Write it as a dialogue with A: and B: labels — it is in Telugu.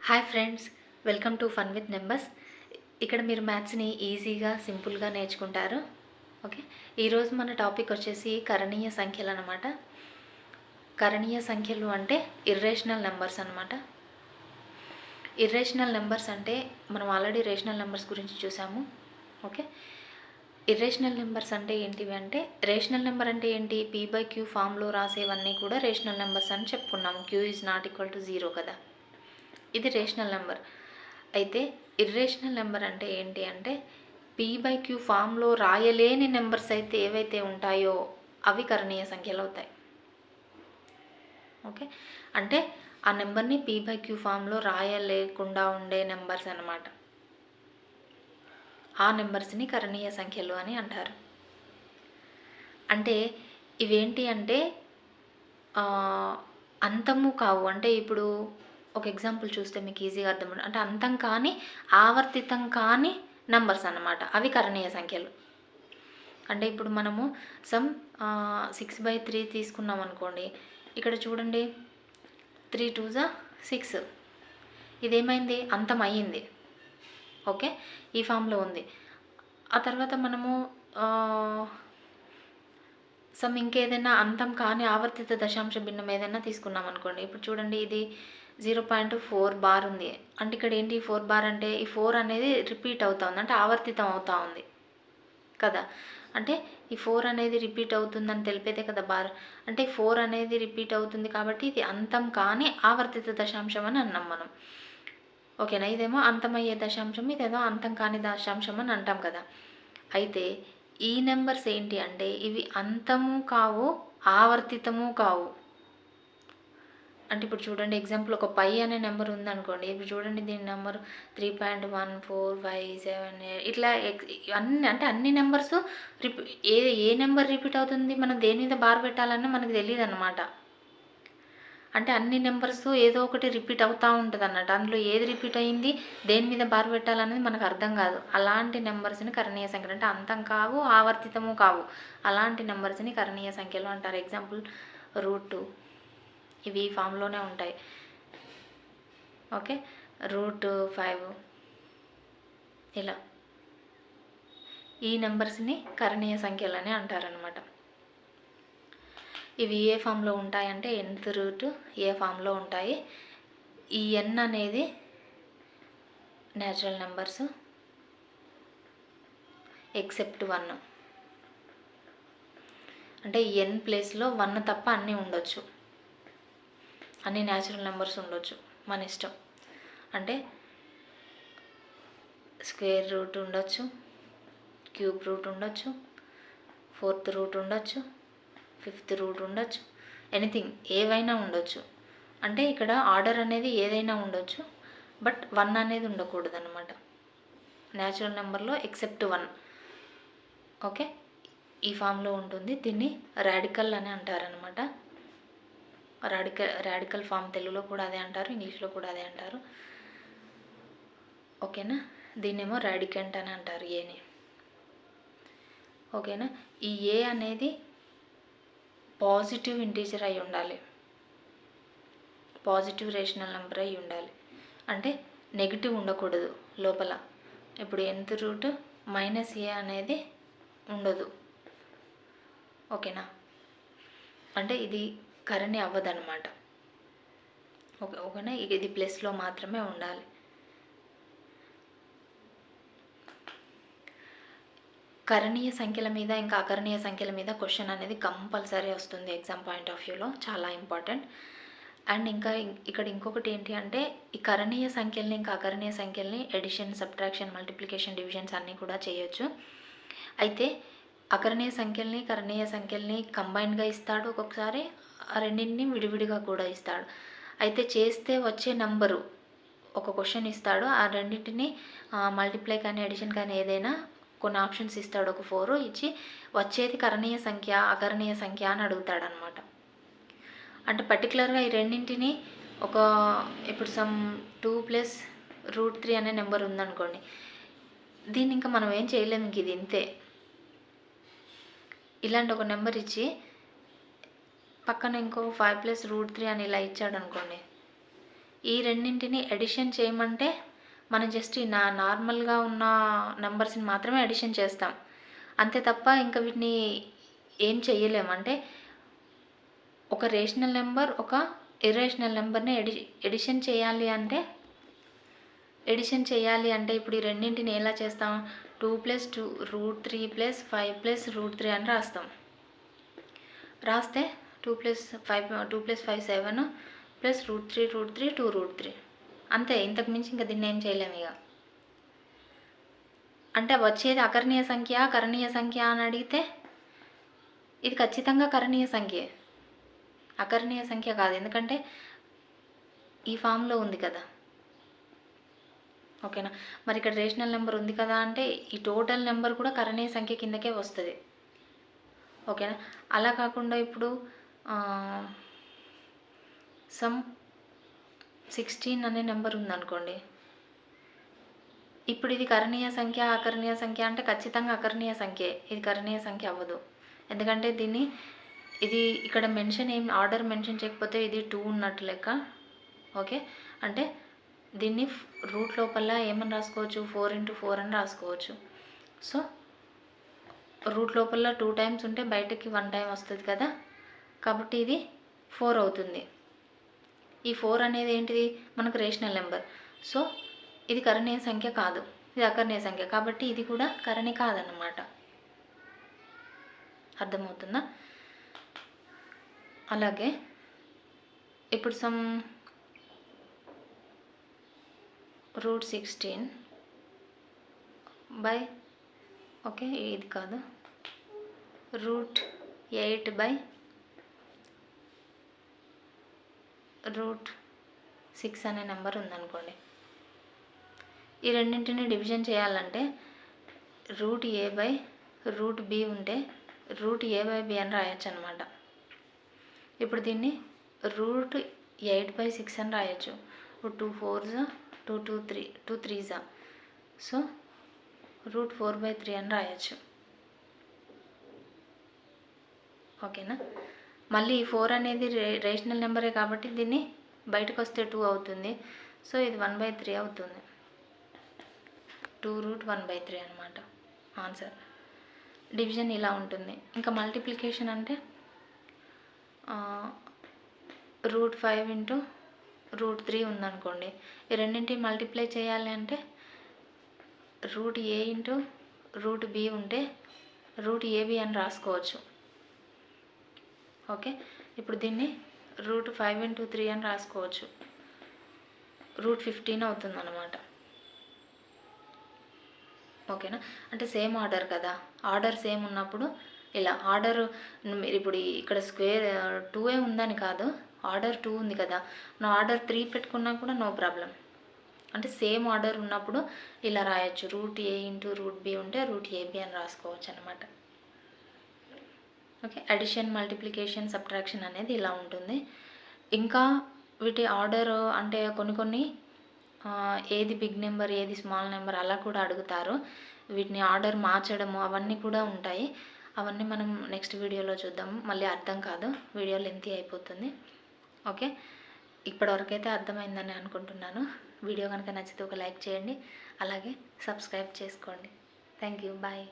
A: Hi friends, welcome to fun with numbers. ఇక్కడ మీరు మ్యాథ్స్ని ఈజీగా సింపుల్గా నేర్చుకుంటారు. ఓకే, ఈరోజు మన టాపిక్ వచ్చేసి కరణీయ సంఖ్యలు అనమాట. కరణీయ సంఖ్యలు అంటే ఇర్రేషనల్ నెంబర్స్ అనమాట. ఇర్రేషనల్ నెంబర్స్ అంటే మనం ఆల్రెడీ రేషనల్ నెంబర్స్ గురించి చూసాము. ఓకే, ఇర్రేషనల్ నెంబర్స్ అంటే ఏంటివి అంటే, రేషనల్ నెంబర్ అంటే ఏంటి, p/q ఫామ్లో రాసేవన్నీ కూడా రేషనల్ నెంబర్స్ అని చెప్పుకున్నాము. q is not equal to 0 కదా, ఇది రేషనల్ నెంబర్. అయితే ఇర్రేషనల్ నెంబర్ అంటే ఏంటి అంటే, p/q ఫామ్లో రాయలేని నెంబర్స్ అయితే ఏవైతే ఉంటాయో అవి కరణీయ సంఖ్యలు అవుతాయి. ఓకే, అంటే ఆ నెంబర్ని p/q ఫామ్లో రాయలేకుండా ఉండే నెంబర్స్ అన్నమాట. ఆ నెంబర్స్ని కరణీయ సంఖ్యలు అని అంటారు. అంటే ఇవేంటి అంటే అంతము కావు. అంటే ఇప్పుడు ఒక ఎగ్జాంపుల్ చూస్తే మీకు ఈజీగా అర్థం, అంటే అంతం కానీ ఆవర్తితం కానీ నెంబర్స్ అన్నమాట, అవి కరణీయ సంఖ్యలు. అంటే ఇప్పుడు మనము సమ్ 6/3 తీసుకున్నాం అనుకోండి. ఇక్కడ చూడండి, 3 2 6, ఇదేమైంది, అంతం అయ్యింది. ఓకే, ఈ ఫామ్లో ఉంది. ఆ తర్వాత మనము సమ్ ఇంకేదైనా అంతం కానీ ఆవర్తిత దశాంశ భిన్నం ఏదైనా తీసుకున్నాం అనుకోండి. ఇప్పుడు చూడండి, ఇది 0.4 బార్ ఉంది. అంటే ఇక్కడ ఏంటి, 4 బార్ అంటే ఈ 4 అనేది రిపీట్ అవుతా ఉంది, అంటే ఆవర్తితం అవుతూ ఉంది కదా. అంటే ఈ 4 అనేది రిపీట్ అవుతుందని తెలిపేదే కదా బార్. అంటే 4 అనేది రిపీట్ అవుతుంది కాబట్టి ఇది అంతం కానీ ఆవర్తిత దశాంశం అని అన్నాం మనం. ఓకేనా, ఇదేమో అంతమయ్యే దశాంశం, ఇదేదో అంతం కాని దశాంశం అని అంటాం కదా. అయితే ఈ నెంబర్స్ ఏంటి అంటే, ఇవి అంతము కావు, ఆవర్తితము కావు. అంటే ఇప్పుడు చూడండి, ఎగ్జాంపుల్ ఒక పై అనే నెంబర్ ఉందనుకోండి. ఇప్పుడు చూడండి, దీని నెంబర్ 3.1457 ఇట్లా అన్ని నెంబర్స్ ఏ నెంబర్ రిపీట్ అవుతుంది, మనం దేని మీద బార్ పెట్టాలన్నా మనకు తెలియదు అన్నమాట. అంటే అన్ని నెంబర్స్ ఏదో ఒకటి రిపీట్ అవుతూ ఉంటుంది అన్నట్టు. అందులో ఏది రిపీట్ అయ్యింది, దేని మీద బార్ పెట్టాలనేది మనకు అర్థం కాదు. అలాంటి నెంబర్స్ని కరణీయ సంఖ్యలు అంటే, అంతం కావు ఆవర్తితము కావు, అలాంటి నెంబర్స్ని కరణీయ సంఖ్యలు అంటారు. ఎగ్జాంపుల్ √2, ఇవి ఈ ఫామ్లోనే ఉంటాయి. ఓకే, √5 ఇలా ఈ నెంబర్స్ని కరణీయ సంఖ్యలు అని అంటారనమాట. ఇవి ఏ ఫామ్లో ఉంటాయంటే, nth రూట్ ఏ ఫామ్లో ఉంటాయి. ఈ n అనేది న్యాచురల్ నెంబర్స్ ఎక్సెప్ట్ 1. అంటే ఈ n ప్లేస్లో 1 తప్ప అన్నీ ఉండొచ్చు, అన్ని న్యాచురల్ నెంబర్స్ ఉండొచ్చు, మన ఇష్టం. అంటే స్క్వేర్ రూట్ ఉండొచ్చు, క్యూబ్ రూట్ ఉండొచ్చు, 4th రూట్ ఉండొచ్చు, 5th రూట్ ఉండొచ్చు, ఎనీథింగ్ ఏవైనా ఉండొచ్చు. అంటే ఇక్కడ ఆర్డర్ అనేది ఏదైనా ఉండొచ్చు, బట్ 1 అనేది ఉండకూడదు అనమాట న్యాచురల్ నెంబర్లో, ఎక్సెప్ట్ 1. ఓకే, ఈ ఫామ్లో ఉంటుంది. దీన్ని రాడికల్ అని అంటారనమాట. రాడికల్ ఫామ్ తెలుగులో కూడా అదే అంటారు, ఇంగ్లీష్లో కూడా అదే అంటారు. ఓకేనా, దీన్నేమో రాడికెంట్ అని అంటారు, ఏని. ఓకేనా, ఈ ఏ అనేది పాజిటివ్ ఇంటీజర్ అయి ఉండాలి, పాజిటివ్ రేషనల్ నెంబర్ అయి ఉండాలి. అంటే నెగిటివ్ ఉండకూడదు లోపల. ఇప్పుడు nth రూట్ -a అనేది ఉండదు. ఓకేనా, అంటే ఇది కరణి అవ్వదన్నమాట. ఓకేనా, ఇది ప్లస్లో మాత్రమే ఉండాలి. కరణీయ సంఖ్యల మీద ఇంకా అకరణీయ సంఖ్యల మీద క్వశ్చన్ అనేది కంపల్సరీ వస్తుంది ఎగ్జామ్ పాయింట్ ఆఫ్ వ్యూలో, చాలా ఇంపార్టెంట్. అండ్ ఇంకా ఇక్కడ ఇంకొకటి ఏంటి అంటే, ఈ కరణీయ సంఖ్యల్ని ఇంకా అకరణీయ సంఖ్యల్ని ఎడిషన్, సబ్ట్రాక్షన్, మల్టిప్లికేషన్, డివిజన్స్ అన్నీ కూడా చేయొచ్చు. అయితే అకరణీయ సంఖ్యల్ని కరణీయ సంఖ్యల్ని కంబైన్గా ఇస్తాడు, ఒక్కొక్కసారి ఆ రెండింటిని విడివిడిగా కూడా ఇస్తాడు. అయితే చేస్తే వచ్చే నంబరు ఒక క్వశ్చన్ ఇస్తాడు, ఆ రెండింటిని మల్టిప్లై కానీ ఎడిషన్ కానీ ఏదైనా కొన్ని ఆప్షన్స్ ఇస్తాడు, ఒక 4 ఇచ్చి వచ్చేది కరణీయ సంఖ్య అకరణీయ సంఖ్య అని అడుగుతాడు అనమాట. అంటే పర్టికులర్గా ఈ రెండింటిని ఇప్పుడు సమ్ 2 + √3 అనే నెంబర్ ఉందనుకోండి. దీన్ని ఇంకా మనం ఏం చేయలేము, ఇంక ఇది ఇంతే. ఇలాంటి ఒక నెంబర్ ఇచ్చి పక్కన ఇంకో 5 + √3 అని ఇలా ఇచ్చాడు అనుకోండి, ఈ రెండింటిని ఎడిషన్ చేయమంటే మనం జస్ట్ నార్మల్గా ఉన్న నెంబర్స్ని మాత్రమే ఎడిషన్ చేస్తాం, అంతే తప్ప ఇంకా వీటిని ఏం చెయ్యలేము. అంటే ఒక రేషనల్ నెంబర్ ఒక ఇర్రేషనల్ నెంబర్ని ఎడిషన్ చేయాలి అంటే ఇప్పుడు ఈ రెండింటిని ఎలా చేస్తాం, 2 + 2 √3 + 5 + √3 అని రాస్తే 2 + 5 7 + √3 2√3 అంతే. ఇంతకు మించి ఇంకా దీన్ని ఏం చేయలేము ఇక. అంటే వచ్చేది అకర్ణీయ సంఖ్య కరణీయ సంఖ్య అని అడిగితే ఇది ఖచ్చితంగా కరణీయ సంఖ్యే, అకర్ణీయ సంఖ్య కాదు, ఎందుకంటే ఈ ఫామ్లో ఉంది కదా. ఓకేనా. మరి ఇక్కడ రేషనల్ నెంబర్ ఉంది కదా అంటే ఈ టోటల్ నెంబర్ కూడా కరణీయ సంఖ్య కిందకే వస్తుంది. ఓకేనా. అలా కాకుండా ఇప్పుడు సమ్ 16 అనే నెంబర్ ఉందనుకోండి, ఇప్పుడు ఇది కరణీయ సంఖ్య అకరణీయ సంఖ్య అంటే ఖచ్చితంగా అకరణీయ సంఖ్యే, ఇది కరణీయ సంఖ్య అవ్వదు. ఎందుకంటే ఇది ఇక్కడ ఆర్డర్ మెన్షన్ చేయకపోతే ఇది 2 ఉన్నట్టు లెక్క. ఓకే. అంటే దీన్ని రూట్ లోపల ఏమని రాసుకోవచ్చు, 4 × 4 అని రాసుకోవచ్చు. సో రూట్ లోపల 2 టైమ్స్ ఉంటే బయటకి 1 టైం వస్తుంది కదా, కాబట్టి ఇది 4 అవుతుంది. ఈ 4 అనేది ఏంటిది, మనకు రేషనల్ నెంబర్. సో ఇది కరణీయ సంఖ్య కాదు, ఇది అకరణీయ సంఖ్య, కాబట్టి ఇది కూడా కరణి కాదన్నమాట. అర్థమవుతుందా. అలాగే ఇప్పుడు సమ్ √16 బై ఓకే ఇది కాదు √8 బై √6 అనే నెంబర్ ఉందనుకోండి. ఈ రెండింటిని డివిజన్ చేయాలంటే √a బై √b ఉంటే √a/b అని రాయొచ్చు అనమాట. ఇప్పుడు దీన్ని √8/6 అని రాయొచ్చు. 2 4s 2 3s, సో √4/3 అని రాయొచ్చు. ఓకేనా. మళ్ళీ ఈ 4 అనేది రేషనల్ నెంబరే కాబట్టి దీన్ని బయటకు వస్తే 2 అవుతుంది. సో ఇది 1/3 అవుతుంది, 2√1/3 అనమాట ఆన్సర్. డివిజన్ ఇలా ఉంటుంది. ఇంకా మల్టిప్లికేషన్ అంటే √5 × √3 ఉందనుకోండి, ఈ రెండింటిని మల్టిప్లై చేయాలి అంటే √a × √b ఉంటే √ab అని రాసుకోవచ్చు. ఓకే. ఇప్పుడు దీన్ని √5 × 3 అని రాసుకోవచ్చు, √15 అవుతుంది అన్నమాట. ఓకేనా. అంటే సేమ్ ఆర్డర్ కదా, ఆర్డర్ సేమ్ ఉన్నప్పుడు ఇలా ఆర్డర్ మీరు ఇప్పుడు ఇక్కడ స్క్వేర్ 2 ఉందని కాదు, ఆర్డర్ 2 ఉంది కదా, నా ఆర్డర్ 3 పెట్టుకున్నా కూడా నో ప్రాబ్లం. అంటే సేమ్ ఆర్డర్ ఉన్నప్పుడు ఇలా రాయొచ్చు, √a × √b ఉంటే √ab అని రాసుకోవచ్చు అనమాట. ఓకే. అడిషన్ మల్టిప్లికేషన్ సబ్ట్రాక్షన్ అనేది ఇలా ఉంటుంది. ఇంకా వీటి ఆర్డర్ అంటే కొన్ని ఏది బిగ్ నెంబర్ ఏది స్మాల్ నెంబర్ అలా కూడా అడుగుతారు. వీటిని ఆర్డర్ మార్చడము అవన్నీ కూడా ఉంటాయి. అవన్నీ మనం నెక్స్ట్ వీడియోలో చూద్దాము. మళ్ళీ అర్థం కాదు, వీడియో లెంతీ అయిపోతుంది. ఓకే. ఇప్పటివరకైతే అర్థమైందని అనుకుంటున్నాను. వీడియో కనుక నచ్చితే ఒక లైక్ చేయండి, అలాగే సబ్స్క్రైబ్ చేసుకోండి. Thank you. బాయ్.